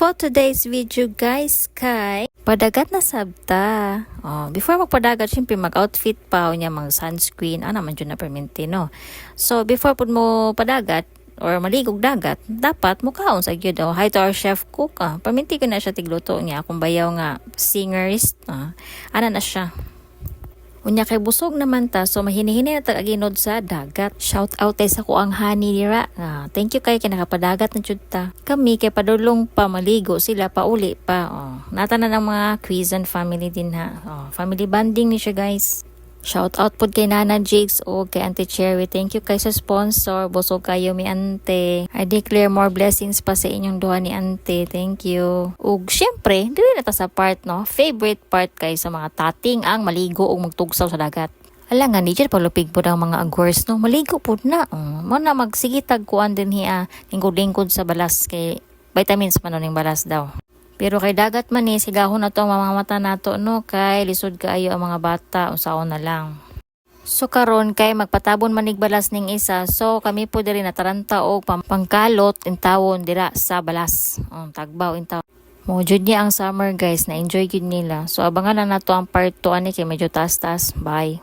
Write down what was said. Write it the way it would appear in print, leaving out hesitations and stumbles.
For today's video guys, kay padagat na sabta. Before magpadagat, syempre mag-outfit pa o niya mga sunscreen. Naman dyan na perminti, no? So, before po mo padagat or maligog dagat, dapat mukhaon sa gyud. Hi to our chef cook. Perminti ko na siya tigluto niya. Kung bayaw nga singerist, ana na siya. Unya kay busog naman ta, so mahini-hini na tag-aginod sa dagat. Shout out sa ko ang honey dira. Thank you kay nakapadagat na jud ta. Kami kay padulong pa maligo sila pauli pa. Nata na ng mga Quezon family din ha. Family bonding ni siya guys. Shout out pod kay Nana Jigs o kay Auntie Cherry. Thank you kay sa sponsor. Busog kayo mi ante. I declare more blessings pa sa inyong duha ni ante. Thank you. Ug syempre, dili na ta sa part no. Favorite part kay sa mga tating ang maligo o magtugsaw sa dagat. Ala nga ni dyan palupig po ang mga agwers no. Maligo po na. Mo na magsigitag kuan din hiya. Lingkod-lingkod sa balas kay vitamins pa no ning balas daw. Pero kay dagat man sigahon na to ang mga mata nato no kay lisod kaayo ang mga bata usaon na lang. So karon kay magpatabon manig balas ning isa, so kami po diri nataranta og pangkalot intawon dira sa balas. Tagbaw intaw. Mo jud niya ang summer guys, na enjoy gid nila. So abangan na nato ang part 2 ani kay medyo taas-taas. Bye.